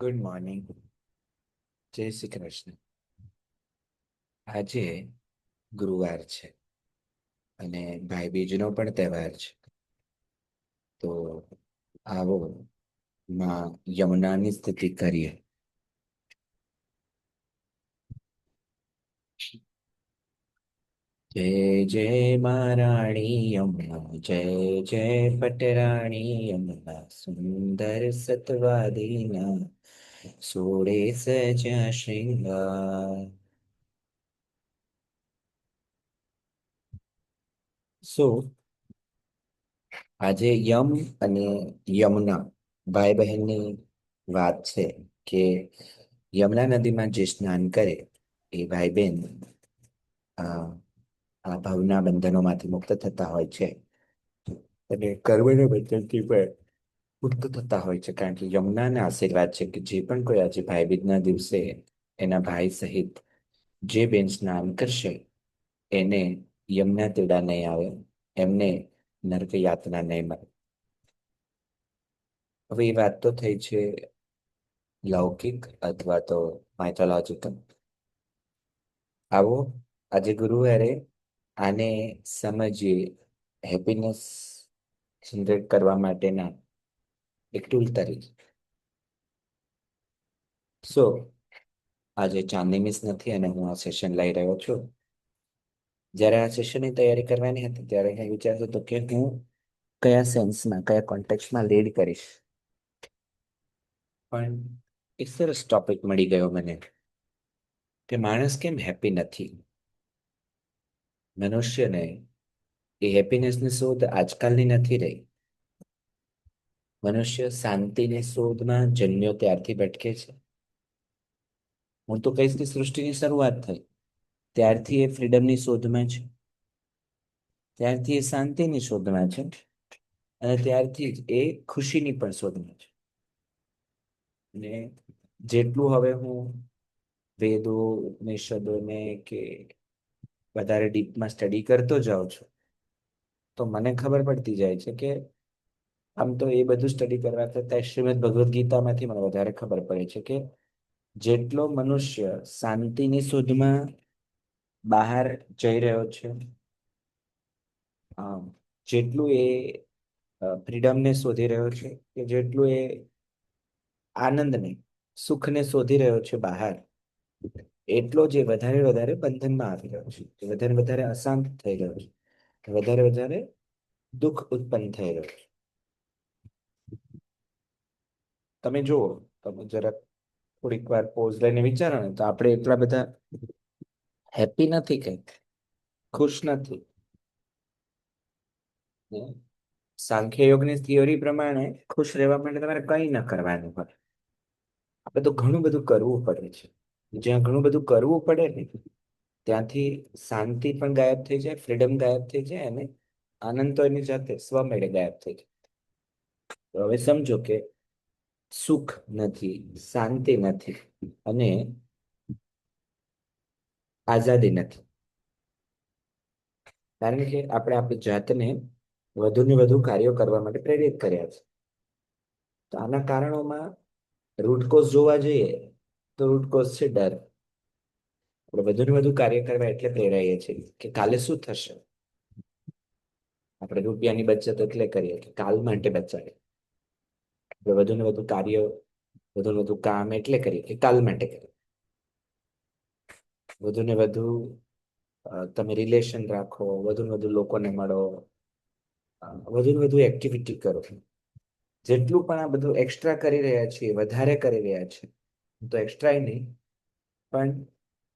Good morning. જય શ્રી કૃષ્ણ. આજે ગુરુવાર છે અને ભાઈ બીજનો પણ તહેવાર છે. તો આવો માં યમુનાની સ્તુતિ કરીએ. જય જય મહારાણી યમુના, જય જય પટરાણી યમુના, સુંદર સતવાદીના સોળે સજા શ્રૃંગાર. સો આજે યમ અને યમુના ભાઈ બહેનની વાત છે કે યમુના નદીમાં જે સ્નાન કરે એ ભાઈ બહેન આ આ ભવના બંધનોમાંથી મુક્ત થતા હોય છે અને કર્મના બંધનથી પણ મુક્ત થતા હોય છે, કારણ કે યમુનાના આશીર્વાદ છે કે જે પણ કોઈ આજે ભાઈ બીજના દિવસે એના ભાઈ સહિત જે બેન સ્નાન કરશે એને યમુના તેડા નહીં આવે, એમને નરક યાતના નહીં મળે. હવે એ વાત તો થઈ છે લૌકિક અથવા તો માઇથોલોજીકલ. આવો આજે ગુરુવારે આને સમજીએ હેપીનેસ જનરેટ કરવા માટેના એક ટૂલ તરીકે. સો આજે ચાંદની મિસ નથી અને હું આ સેશન લઈ રહ્યો છું. જ્યારે આ સેશનની તૈયારી કરવાની હતી ત્યારે હું વિચારતો હતો કે હું કયા સેન્સમાં કયા કોન્ટેક્સમાં લીડ કરીશ, પણ એક સરસ ટોપિક મળી ગયો મને કે માણસ કેમ હેપી નથી. મનુષ્યને એ હેપીનેસની શોધ આજકાલની નથી રહી. મનુષ્ય શાંતિની શોધમાં જન્મ્યો ત્યારથી ભટકે છે. હું તો કહીશ કે સૃષ્ટિની શરૂઆત થઈ ત્યારથી એ ફ્રીડમની શોધમાં છે, ત્યારથી એ શાંતિની શોધમાં છે અને ત્યારથી જ એ ખુશીની પણ શોધમાં છે. અને જેટલું હવે હું વેદો ઉપનિષદોને કે વધારે ડીપમાં સ્ટડી કરતો જાઉં છું તો મને ખબર પડતી જાય છે કે આમ તો એ બધું સ્ટડી કરવા કરતા શ્રીમદ ભગવદ્ ગીતામાંથી મને વધારે ખબર પડે છે કે જેટલો મનુષ્ય શાંતિની શોધમાં બહાર જઈ રહ્યો છે, જેટલું એ ફ્રીડમને શોધી રહ્યો છે, કે જેટલું એ આનંદને સુખને શોધી રહ્યો છે બહાર, એટલો જ વધારે વધારે બંધનમાં આવી રહ્યો છે, વધારે વધારે અશાંત થઈ રહ્યો છે, વધારે વધારે દુઃખ ઉત્પન્ન થઈ રહ્યું છે. તમે જુઓ, તમે જરાક થોડીક વાર પોઝ લઈને વિચારો ને તો આપણે એટલા બધા હેપી નથી, કઈક ખુશ નથી. સાંખ્ય યોગની થિયોરી પ્રમાણે ખુશ રહેવા માટે તમારે કંઈ ન કરવાનું હોય. આપણે તો ઘણું બધું કરવું પડે છે. જ્યાં ઘણું બધું કરવું પડે ને ત્યાંથી શાંતિ પણ ગાયબ થઈ જાય, ફ્રીડમ ગાયબ થઈ જાય અને આનંદ તો એની જાતે સ્વમેળે ગાયબ થઈ જાય. તો હવે સમજો કે સુખ નથી, શાંતિ નથી અને આઝાદી નથી, કારણ કે આપણે આપણી જાતને વધુ ને વધુ કાર્યો કરવા માટે પ્રેરિત કર્યા છે. તો આના કારણોમાં રૂટ કોઝ જોવા જઈએ તો રૂટ કોઝ છે ડર. આપણે વધુ ને વધુ કાર્ય કરવા એટલે પ્રેરાઈએ છીએ કે કાલે શું થશે. આપણે રૂપિયાની બચત એટલે કરીએ કે કાલ માટે બચાવીએ. આપણે વધુ ને વધુ કાર્ય, વધુ ને વધુ કામ એટલે કરીએ કે કાલ માટે કરીએ. વધુ ને વધુ તમે રિલેશન રાખો, વધુ ને વધુ લોકોને મળો, વધુ ને વધુ એક્ટિવિટી કરો. જેટલું પણ આ બધું એક્સ્ટ્રા કરી રહ્યા છીએ, વધારે કરી રહ્યા છે, તો એક્સ્ટ્રા નહીં, પણ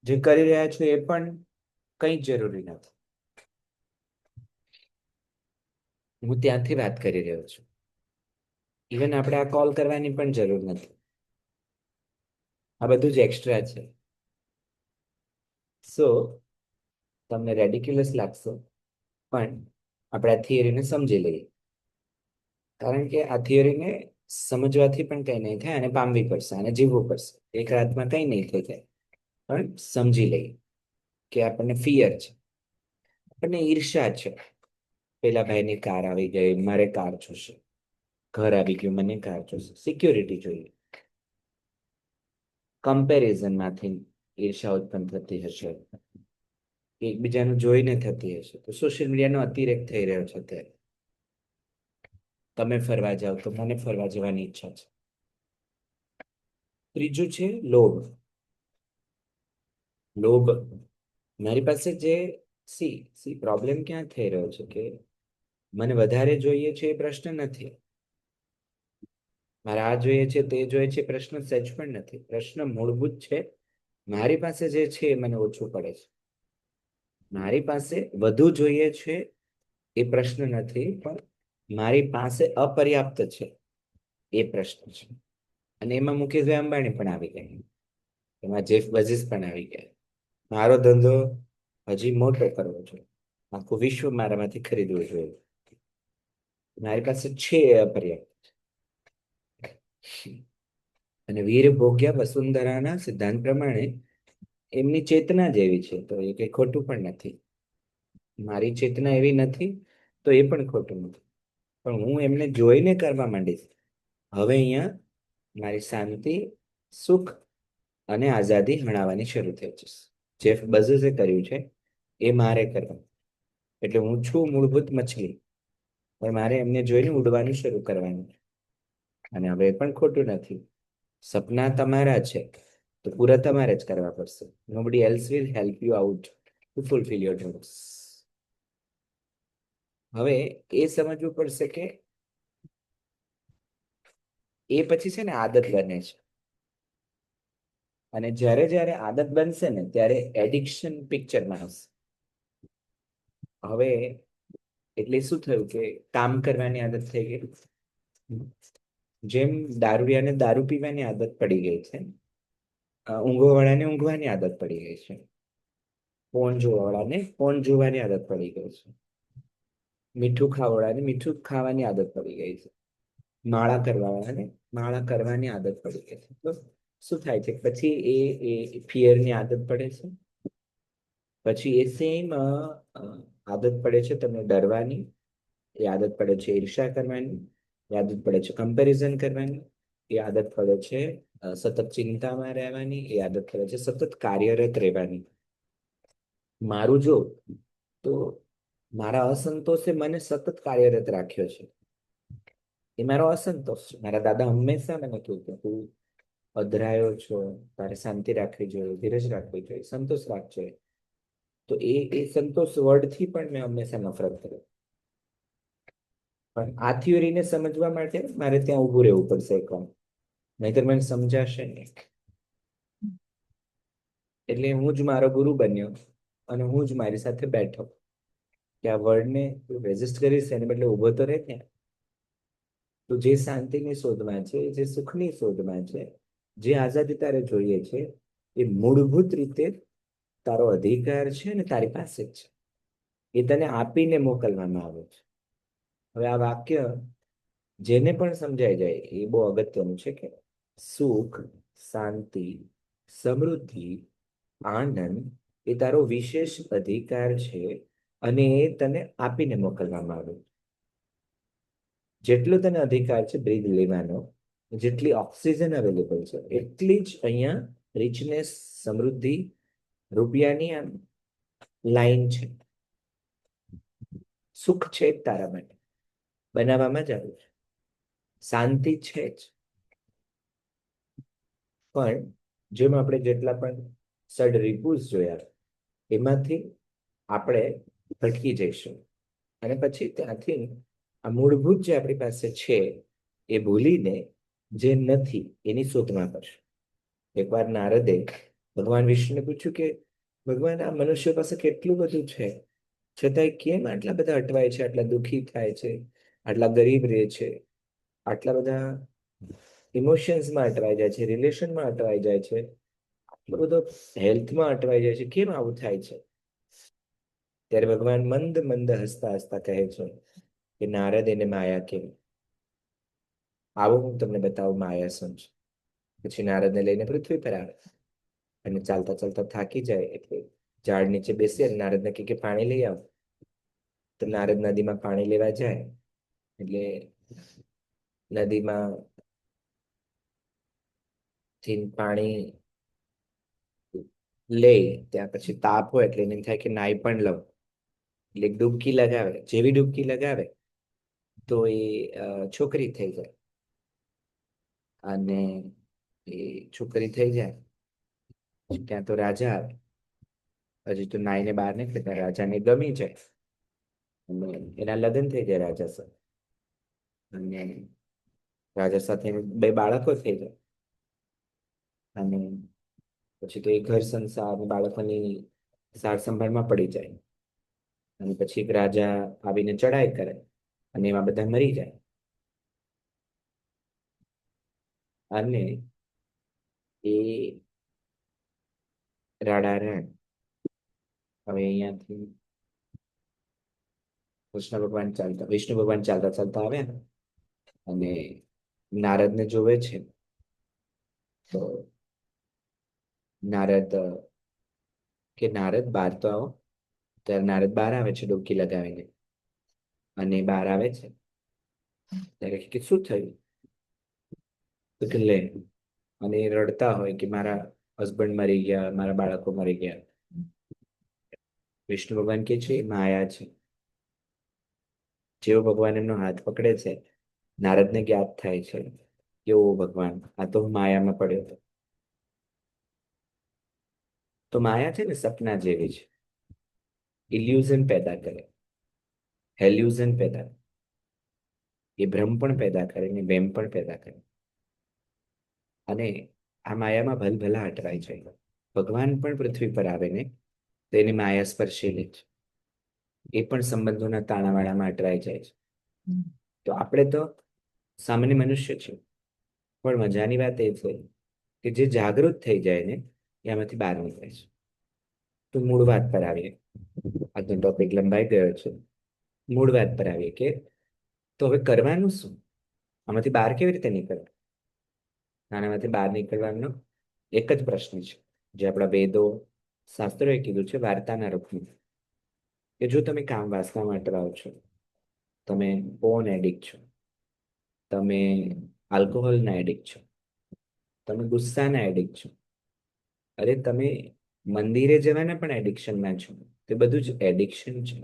જે કરી રહ્યા છો એ પણ કંઈ જ જરૂરી નથી. હું ત્યાંથી વાત કરી રહ્યો છું. ઇવન આપણે આ કોલ કરવાની પણ જરૂર નથી. આ બધું જ એક્સ્ટ્રા છે. સો તમને રેડિક્યુલસ લાગશે, પણ આપણે આ થિયરીને સમજી લઈએ, કારણ કે આ થિયરીને સમજવાથી પણ કંઈ નહીં થાય અને પામવી પડશે અને જીવવું પડશે. એક રાતમાં કંઈ નહીં થઈ જાય, પણ સમજી લઈએ કે આપણને ફિયર છે, આપણને ઈર્ષા છે. પેલા ભાઈની કાર આવી ગઈ, મારે કાર જોશે. ઘર આવી ગયું, મને કાર જોશે. સિક્યોરિટી જોઈએ. કમ્પેરિઝન માંથી ઈર્ષા ઉત્પન્ન થતી હશે, એકબીજાનું જોઈને થતી હશે, તો સોશિયલ મીડિયાનો અતિરેક થઈ રહ્યો છે અત્યારે. તમે ફરવા જાઓ તો મને ફરવા જવાની ઈચ્છા છે. ત્રીજું છે લોભ. લોભ મારી પાસે જે સી સી પ્રોબ્લેમ ક્યાં થઈ રહ્યો છે કે મને વધારે જોઈએ છે એ પ્રશ્ન નથી, મારે આ જોઈએ છે તે જોઈએ છે પ્રશ્ન સહેજ પણ નથી. પ્રશ્ન મૂળભૂત છે મારી પાસે જે છે એ મને ઓછું પડે છે. મારી પાસે વધુ જોઈએ છે એ પ્રશ્ન નથી, પણ મારી પાસે અપર્યાપ્ત છે એ પ્રશ્ન છે. અને એમાં મુકેશભાઈ અંબાણી પણ આવી ગયા, એમાં જેફ બઝીસ પણ આવી ગયા. મારો ધંધો હજી મોટો કરવો જોઈએ, આખું વિશ્વ મારામાંથી ખરીદવું જોઈએ, મારી પાસે છે એ અપર્યાપ્ત. અને વીર ભોગ્યા વસુંધરાના સિદ્ધાંત પ્રમાણે એમની ચેતના જેવી છે, તો એ કઈ ખોટું પણ નથી. મારી ચેતના એવી નથી તો એ પણ ખોટું નથી, પણ હું એમને જોઈને કરવા માંડીશ. હવે અહીંયા મારી શાંતિ, સુખ અને આઝાદી હણાવવાની શરૂ થઈ જશે. જેફ બઝસે કર્યું છે એ મારે કરવું. એટલે હું છું મૂળભૂત મછલી, પણ મારે એમને જોઈને ઉડવાનું શરૂ કરવાનું. અને હવે એ પણ ખોટું નથી. સપના તમારા છે તો પૂરા તમારે જ કરવા પડશે. Nobody else will help you out to fulfil your dreams. હવે એ સમજવું પડશે કે એ પછી છે ને આદત બને છે, અને જ્યારે જ્યારે આદત બનશે ને ત્યારે એડિક્શન પિક્ચરમાં આવશે. હવે એટલે શું થયું કે કામ કરવાની આદત થઈ ગઈ, જેમ દારૂડિયાને દારૂ પીવાની આદત પડી ગઈ છે, ઊંઘવા વાળાને ઊંઘવાની આદત પડી ગઈ છે, ફોન જોવા વાળાને ફોન જોવાની આદત પડી ગઈ છે, મીઠું ખાવા વાળાને મીઠું ખાવાની આદત પડી ગઈ છે, માળા કરવા વાળાને માળા કરવાની આદત પડી ગઈ છે. તો શું થાય છે પછી એ ફિયરની આદત પડે છે, પછી એ સેમ આદત પડે છે તમને ડરવાની, એ આદત પડે છે ઈર્ષા કરવાની, એ આદત પડે છે કમ્પેરિઝન કરવાની, એ આદત પડે છે સતત ચિંતામાં રહેવાની, એ આદત પડે છે સતત કાર્યરત રહેવાની. મારું જો તો મારા અસંતોષે મને સતત કાર્યરત રાખ્યો છે, એ મારો અસંતોષ છે. મારા દાદા હંમેશા મને કહેતા તું અધરાયો છો, તારે શાંતિ રાખવી જોઈએ, ધીરજ રાખવી જોઈએ, સંતોષ રાખજો. તો એ સંતોષ વર્ડથી પણ મેં હંમેશા નફરત કર્યો. પણ આ થિયોરીને સમજવા માટે મારે ત્યાં ઊભું રહેવું પડશે એકવાર, નહીતર મને સમજાશે નહીં. એટલે હું જ મારો ગુરુ બન્યો અને હું જ મારી સાથે બેઠો કે આ વર્ડને રેઝિસ્ટ કરીશ એને બદલે ઊભો તો રહે ત્યાં. તો જે શાંતિની શોધમાં છે, જે સુખની શોધમાં છે, જે આઝાદી તારે જોઈએ છે, એ મૂળભૂત રીતે તારો અધિકાર છે ને તારી પાસે જ છે. એ તને આપીને મોકલવામાં આવે છે. હવે આ વાક્ય જેને પણ સમજાઈ જાય એ બહુ અગત્યનું છે કે સુખ, શાંતિ, સમૃદ્ધિ, આનંદ એ તારો વિશેષ અધિકાર છે અને એ તને આપીને મોકલવામાં આવે. જેટલો તને અધિકાર છે બ્રીથ લેવાનો, જેટલી ઓક્સિજન અવેલેબલ છે એટલી જ અહીંયા રિચનેસ, સમૃદ્ધિ, રૂપિયાની આમ લાઈન છે. સુખ છે જ તારા માટે, બનાવવામાં જ આવ્યું છે. શાંતિ છે જ, પણ જેમ આપણે જેટલા પણ સડ રિપુઝ જોયા એમાંથી આપણે ભટકી જઈશું, અને પછી ત્યાંથી આ મૂળભૂત જે આપણી પાસે છે એ ભૂલીને જે નથી એની શોધમાં કરશું. એકવાર નારદે ભગવાન વિષ્ણુને પૂછ્યું કે ભગવાન આ મનુષ્ય પાસે કેટલું બધું છે, છતાંય કેમ આટલા બધા અટવાય છે, આટલા દુઃખી થાય છે, આટલા ગરીબ રહે છે, આટલા બધા ઇમોશન્સમાં અટવાઈ જાય છે, રિલેશનમાં અટવાઈ જાય છે, આટલો બધો હેલ્થમાં અટવાઈ જાય છે, કેમ આવું થાય છે? ત્યારે ભગવાન મંદ મંદ હસતા હસતા કહે છે કે નારદ એને માયા કેમ. આવો હું તમને બતાવું માયા શું છે. પછી નારદને લઈને પૃથ્વી પર આવે અને ચાલતા ચાલતા થાકી જાય એટલે ઝાડ નીચે બેસી અને નારદને કહે કે પાણી લઈ આવ. તો નારદ નદીમાં પાણી લેવા જાય એટલે નદીમાં થી પાણી લે, ત્યાં પછી તાપ હોય એટલે એને એમ થાય કે નાઈ પણ લઉં, એટલે ડૂબકી લગાવે. જેવી ડૂબકી લગાવે તો એ છોકરી થઈ જાય. અને એ છોકરી થઈ જાય ત્યાં તો રાજા આવે. હજી તો નાઈને બહાર નીકળે ત્યાં રાજાને ગમી જાય અને એના લગ્ન થઈ જાય રાજા સાથે. અને રાજા સાથે એને બે બાળકો થઈ જાય. અને પછી તો એ ઘર સંસાર અને બાળકોની સાર સંભાળમાં પડી જાય. અને પછી એક રાજા આવીને ચડાઈ કરે અને એમાં બધા મરી જાય. અને એ રાડા રણ હવે અહીંયાથી કૃષ્ણ ભગવાન ચાલતા વિષ્ણુ ભગવાન ચાલતા ચાલતા આવ્યા અને નારદને જોવે છે. તો નારદ કે નારદ બહાર તો આવો. ત્યારે નારદ બહાર આવે છે ડૂબકી લગાવીને. અને બહાર આવે છે ત્યારે કે શું થયું? તો કે લે, અને એ રડતા હોય કે મારા હસબન્ડ મરી ગયા, મારા બાળકો મરી ગયા. વિષ્ણુ ભગવાન કે છે એ માયા છે. જેવો ભગવાન એમનો હાથ પકડે છે, નારદને જ્ઞાત થાય છે કે ઓ ભગવાન, આ તો હું માયામાં પડ્યો હતો. તો માયા છે ને સપના જેવી છે. ઇલ્યુઝન પેદા કરે, હેલ્યુઝન પેદા કરે. એ ભ્રમ પણ પેદા કરે ને વેમ પણ પેદા કરે. અને આ માયામાં ભલભલા અટવાય છે. ભગવાન પણ પૃથ્વી પર આવે ને તો એની માયા સ્પર્શી લે છે. એ પણ સંબંધોના તાણાવાણામાં અટવાઈ જાય છે. તો આપણે તો સામાન્ય મનુષ્ય છે. પણ મજાની વાત એ છે કે જે જાગૃત થઈ જાય ને એમાંથી બહાર નીકળે છે. તો મૂળ વાત પર આવીએ. આજનો ટોપિક લંબાઈ ગયો છે. મૂળ વાત પર આવીએ કે તો હવે કરવાનું શું? આમાંથી બહાર કેવી રીતે નીકળવું? આનામાંથી બહાર નીકળવાનો એક જ પ્રશ્ન છે, જે આપણા વેદો શાસ્ત્રોએ કીધું છે વાર્તાના રૂપમાં. કે જો તમે કામ વાસનામાં અટવાઓ છો, તમે પોર્ન એડિક્ટ છો, તમે આલ્કોહોલના એડિક્ટ છો, તમે ગુસ્સાના એડિક્ટ છો, અરે તમે મંદિરે જવાના પણ એડિક્શનમાં છો, તે બધું જ એડિક્શન છે.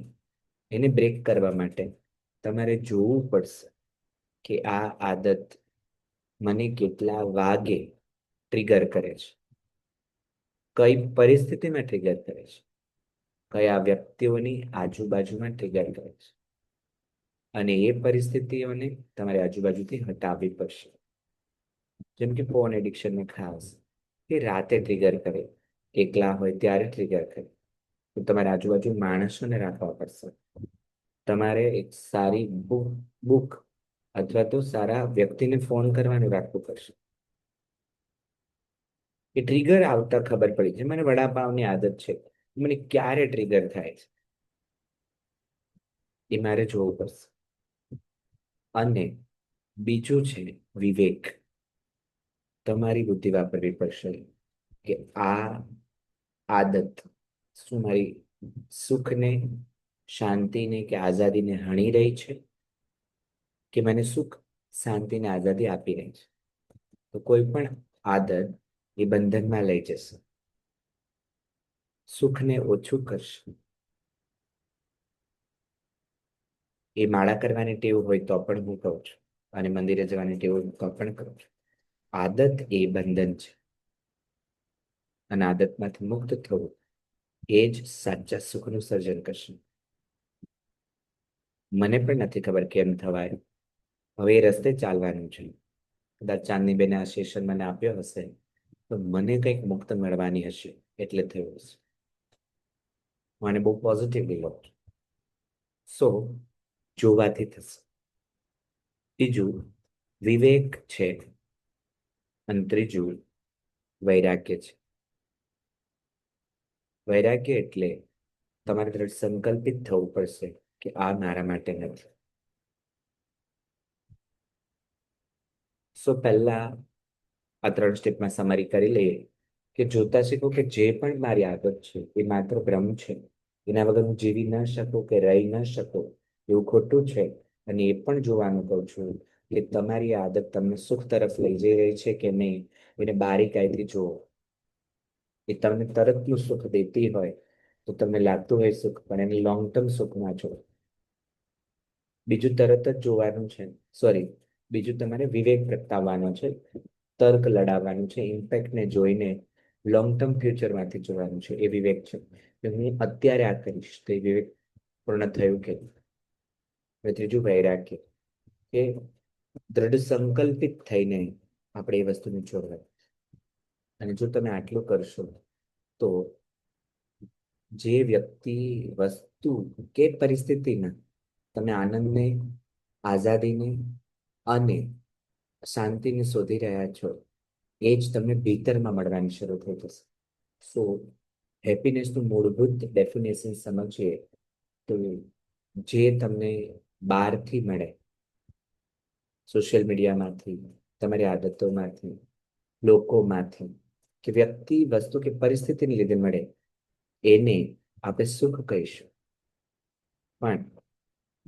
એને બ્રેક કરવા માટે તમારે જોવું પડશે કે આ આદત મને કેટલા વાગે ટ્રિગર કરે છે, કઈ પરિસ્થિતિમાં ટ્રિગર કરે છે, કયા વ્યક્તિઓની આજુબાજુમાં ટ્રિગર કરે છે. અને એ પરિસ્થિતિઓને તમારે આજુબાજુથી હટાવવી પડશે. જેમ કે ફોન એડિક્શનને ખાસ એ રાતે ટ્રિગર કરે, એકલા હોય ત્યારે ટ્રિગર કરે. તો તમારે આજુબાજુ માણસોને રાખવા પડશે. તમારે એક સારી બુક અથવા તો સારા વ્યક્તિને ફોન કરવાનું રાખવું પડશે. એ ટ્રિગર આવતા ખબર પડી છે મને વડાપાવની આદત છે, મને ક્યારે ટ્રિગર થાય છે એ મારે જોવું પડશે. અને બીજું છે વિવેક. તમારી બુદ્ધિ વાપરવી પડશે કે આ આદત શું મારી સુખને, શાંતિને કે આઝાદીને હણી રહી છે, કે મને સુખ, શાંતિ ને આઝાદી આપી રહી છે. તો કોઈ પણ આદત એ બંધનમાં લઈ જશે, સુખને ઓછું કરશે. એ માળા કરવાની ટેવ હોય તો પણ હું કહું છું, અને મંદિરે જવાની ટેવ હોય તો પણ કહું છું. આદત એ બંધન છે, અને આદતમાંથી મુક્ત થવું એ જ સાચા સુખનું સર્જન કરશે. મને પણ નથી ખબર કેમ થવાય. હવે એ રસ્તે ચાલવાનું છે. કદાચ ચાંદની બેને આ સેશન મને આપ્યો હશે તો મને કંઈક મુક્ત મળવાની હશે એટલે થયું હશે. મને બહુ પોઝિટિવલી લો. સો જોવાથી થશે. બીજું વિવેક છે, અને ત્રીજું વૈરાગ્ય છે. વૈરાગ્ય એટલે તમારે તરફ સંકલ્પિત થવું પડશે કે આ મારા માટે નથી. સો પહેલા આ 3 સ્ટેપમાં સમરી કરી લઈએ કે જોતા શીખો કે જે પણ મારી આદત છે એ માત્ર ભ્રમ છે. એના વગર હું જીવી ન શકું કે રહી ન શકું એવું ખોટું છે. અને એ પણ જોવાનું કહું છું કે તમારી આદત તમને સુખ તરફ લઈ જઈ રહી છે કે નહીં, એને બારીકાઈથી જુઓ. એ તમને તરતનું સુખ દેતી હોય તો તમને લાગતું હોય સુખ, પણ એની લોંગ ટર્મ સુખ ના જો. બીજું તરત જ જોવાનું છે, સોરી, બીજું તમારે વિવેક પ્રગટાવવાનો છે, તર્ક લડાવવાનું છે, ઇમ્પેક્ટને જોઈને લોંગ ટર્મ ફ્યુચરમાંથી જોવાનું છે. એ વિવેક છે કે હું અત્યારે આ કરીશ તો એ વિવેક પૂર્ણ થયું કે. હવે ત્રીજું વૈરાગ્ય, કે દ્રઢ સંકલ્પિત થઈને આપણે એ વસ્તુને છોડવા. અને જો તમે આટલું કરશો તો જે વ્યક્તિ, વસ્તુ કે પરિસ્થિતિમાં તમે આનંદને, આઝાદીને અને શાંતિને શોધી રહ્યા છો, એ જ તમને ભીતરમાં મળવાની શરૂ થઈ જશે. સો હેપીનેસનું મૂળભૂત ડેફિનેશન સમજીએ તો જે તમને બહારથી મળે, સોશિયલ મીડિયામાંથી, તમારી આદતોમાંથી, લોકોમાંથી, કે વ્યક્તિ, વસ્તુ કે પરિસ્થિતિને લીધે મળે, એને આપણે સુખ કહીશું. પણ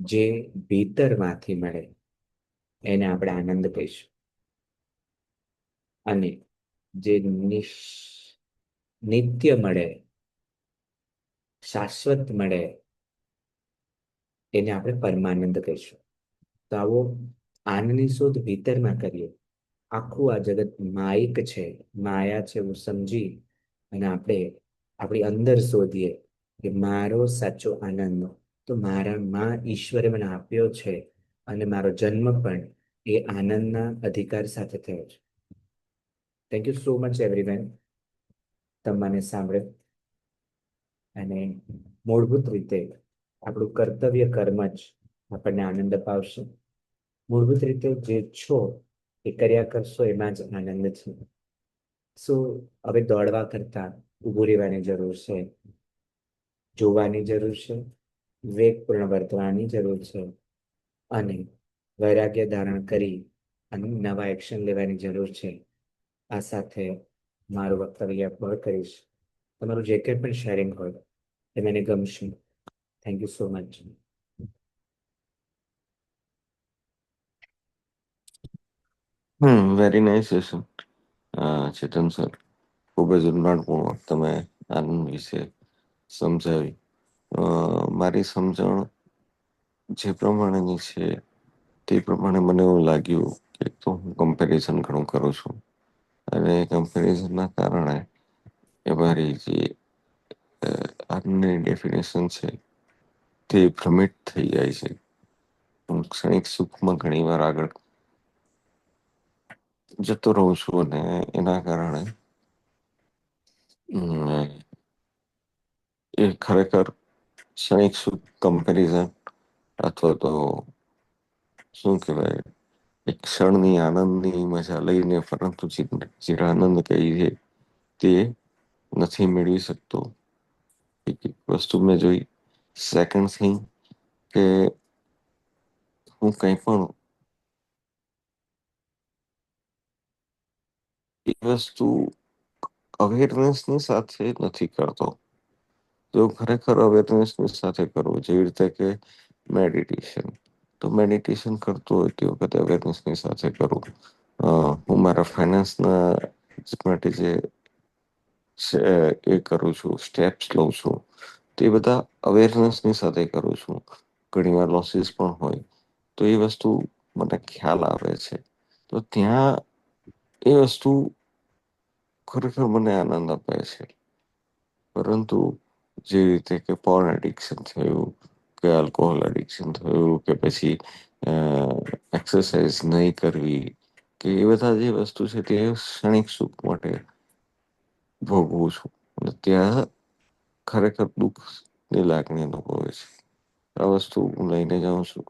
જે ભીતરમાંથી મળે એને આપણે આનંદ કહીશું. અને જે નિત્ય મળે, શાશ્વત મળે, એને આપણે પરમાનંદ કહીશું. તો આવો આનંદની શોધ ભીતરમાં કરીએ. આખું આ જગત માયિક છે, માયા છે એવું સમજી અને આપણે આપણી અંદર શોધીએ કે મારો સાચો આનંદ તો મારા માં ઈશ્વરે મને આપ્યો છે, અને મારો જન્મ પણ એ આનંદના અધિકાર સાથે થયો છે. Thank you so much everyone, તમને સાંભળે. અને મૂળભૂત રીતે આપણું કર્તવ્ય કર્મ જ આપણને આનંદ અપાવશે. મૂળભૂત રીતે જે છો એ કર્યા કરશો, એમાં જ આનંદ છે. શું હવે દોડવા કરતા ઊભું રહેવાની જરૂર છે, જોવાની જરૂર છે, વિવેકપૂર્ણ વર્તવાની જરૂર છે, અને વૈરાગ્ય ધારણ કરી અને નવા એક્શન લેવાની જરૂર છે. આ સાથે મારું વક્તવ્ય પૂર્ણ કરીશ. તમારું જે કંઈ પણ શેરિંગ હોય એ મને ગમશે. Thank you so much. Very nice session, Chetan sir. ખૂબ જ ઊંડાણપૂર્વક તમે આનંદ વિશે સમજાવી. મારી સમજણ જે પ્રમાણેની છે તે પ્રમાણે મને એવું લાગ્યું કે તો હું કમ્પેરિઝન ઘણું કરું છું, અને કમ્પેરિઝનના કારણે એ મારી જે આનંદની ડેફિનેશન છે તે ભ્રમિત થઈ જાય છે. હું ક્ષણિક સુખમાં ઘણી વાર આગળ જતો રહું છું, અને એના કારણે એ ખરેખર ક્ષણિક સુખ કમ્પેરિઝન, અથવા તો શું કહેવાય, એક ક્ષણની આનંદની મજા લઈને પરંતુ જે આનંદ કહીએ તે નથી મેળવી શકતો. એક વસ્તુ મેં જોઈ, સેકન્ડ થિંગ, કે હું કંઈ પણ એ વસ્તુ અવેરનેસની સાથે નથી કરતો. જો ખરેખર અવેરનેસની સાથે કરવું, જેવી રીતે કે મેડિટેશન, તો મેડિટેશન કરતો હોય તે વખતે અવેરનેસની સાથે કરું. હું મારા ફાઇનાન્સના માટે જે એ કરું છું, સ્ટેપ્સ લઉં છું, તે બધા અવેરનેસની સાથે કરું છું. ઘણીવાર લોસીસ પણ હોય તો એ વસ્તુ મને ખ્યાલ આવે છે. તો ત્યાં એ વસ્તુ ખરેખર મને આનંદ આપે છે. પરંતુ જે રીતે કે પોર્ન એડિક્શન થયું, કે આલ્કોહોલ એડિક્શન થયું, કે પછી એક્સરસાઇઝ નહીં કરવી, કે એ બધા જે વસ્તુ છે તે ક્ષણિક સુખ માટે ભોગવું છું, અને ત્યાં ખરેખર દુઃખની લાગણી અનુભવે છે. આ વસ્તુ હું લઈને જાઉં છું.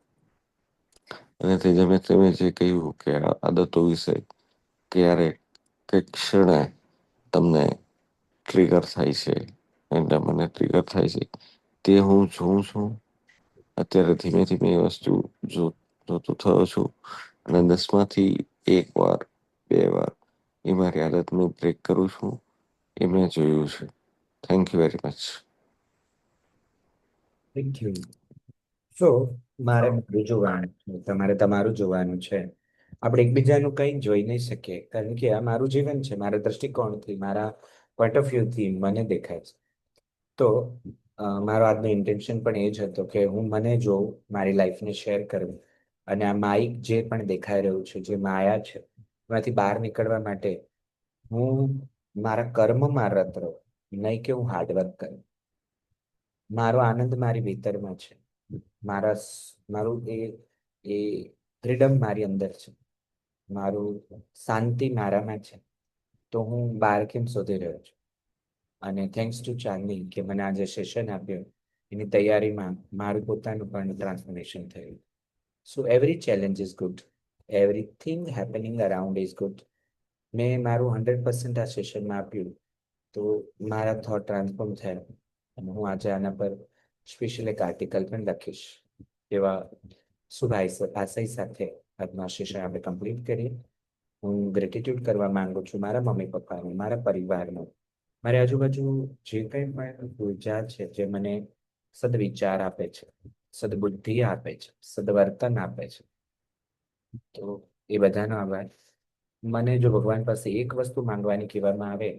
અને તે તમે જે કહ્યું કે આદતો વિશે ક્યારેક કઈક ક્ષણે તમને ટ્રિગર થાય છે, એટલે મને ટ્રિગર થાય છે, તે હું જોઉં છું. અત્યારે ધીમે ધીમે એ વસ્તુ જોતો થયો છું, અને 10માંથી 1 વાર 2 વાર એ મારી આદતનું બ્રેક કરું છું. એ મેં જોયું છે. Thank you very much. Thank you. So મારે મારું જોવાનું છે, તમારે તમારું જોવાનું છે. આપણે એકબીજાનું કંઈ જોઈ નહીં શકીએ, કારણ કે આ મારું જીવન છે, મારા દ્રષ્ટિકોણથી, મારા પોઈન્ટ ઓફ વ્યૂથી મને દેખાય છે. તો મારો આજનો ઇન્ટેન્શન પણ એ જ હતો કે હું મને જોઉં, મારી લાઈફને શેર કરું, અને આ માઇક જે પણ દેખાઈ રહ્યું છે, જે માયા છે, એમાંથી બહાર નીકળવા માટે હું મારા કર્મમાં રત રહું, નહીં કે હું હાર્ડવર્ક કરું. મારો આનંદ મારી ભીતરમાં છે. મારું એ ફ્રીડમ મારી અંદર છે. મારું શાંતિ મારામાં છે. તો હું બહાર કેમ શોધી રહ્યો છું? અને થેન્ક્સ ટુ ચાંદની કે મને આજે સેશન આપ્યું, એની તૈયારીમાં મારું પોતાનું પણ ટ્રાન્સફોર્મેશન થયું. So every challenge is good, everything happening around is good. મેં મારું 100% આ સેશનમાં આપ્યું, તો મારા થોટ ટ્રાન્સફોર્મ થયા, અને હું આજે આના પર સ્પેશિયલ એક આર્ટિકલ પણ લખીશ. એવા શુભ આશય સાથે આજનો સેશન આપણે કમ્પ્લીટ કરીએ. હું ગ્રેટિટ્યુડ કરવા માંગુ છું મારા મમ્મી પપ્પાનું, મારા પરિવારનું, મારી આજુબાજુ જે કંઈ પણ ઉર્જા છે, જે મને સદવિચાર આપે છે, સદબુદ્ધિ આપે છે, સદવર્તન આપે છે, તો એ બધાનો આભાર. મને જો ભગવાન પાસે એક વસ્તુ માંગવાની કહેવામાં આવે,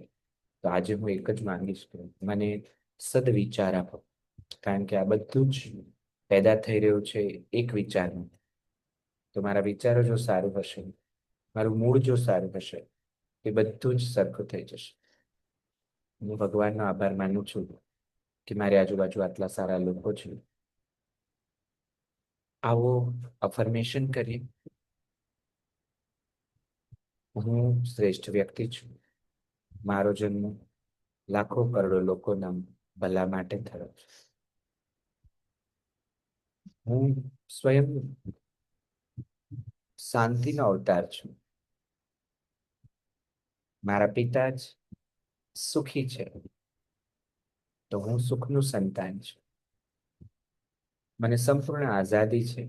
તો આજે હું એક જ માંગીશ કે મને સદવિચાર આપો. કારણ કે આ બધું જ પેદા થઈ રહ્યું છે એક વિચારમાં. તો મારા વિચારો જો સારું હશે, મારું મૂળ જો સારું હશે, એ બધું જ સરખું થઈ જશે. હું ભગવાનનો આભાર માનું છું કે મારી આજુબાજુ આટલા સારા લોકો છે. આવો અફર્મેશન કરીએ. હું શ્રેષ્ઠ વ્યક્તિ છું. મારો જન્મ લાખો કરોડો લોકોના ભલા માટે થયો છે. હું સ્વયં શાંતિનો અવતાર છું. મારા પિતા જ સુખી છે, તો હું સુખનું સંતાન છું. મને સંપૂર્ણ આઝાદી છે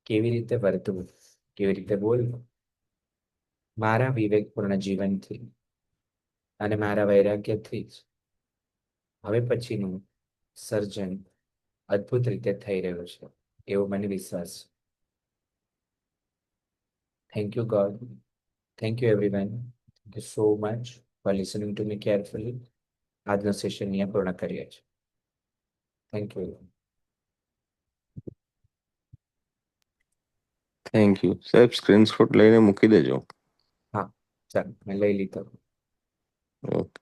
કેવી રીતે વર્તવું, કેવી રીતે બોલવું. મારા વિવેકપૂર્ણ જીવનથી અને મારા વૈરાગ્યથી જ હવે પછીનું સર્જન અદ્ભુત રીતે થઈ રહ્યું છે, એવો મને વિશ્વાસ છે. Thank you God. Thank you everyone. Thank you so much for listening to me carefully. આજનો સેશન અહીંયા પૂર્ણ કરીએ છીએ. Thank you. થેન્ક યુ સાહેબ, સ્ક્રીનશોટ લઈને મૂકી દેજો. હા, ચાલો મેં લઈ લીધો. ઓકે.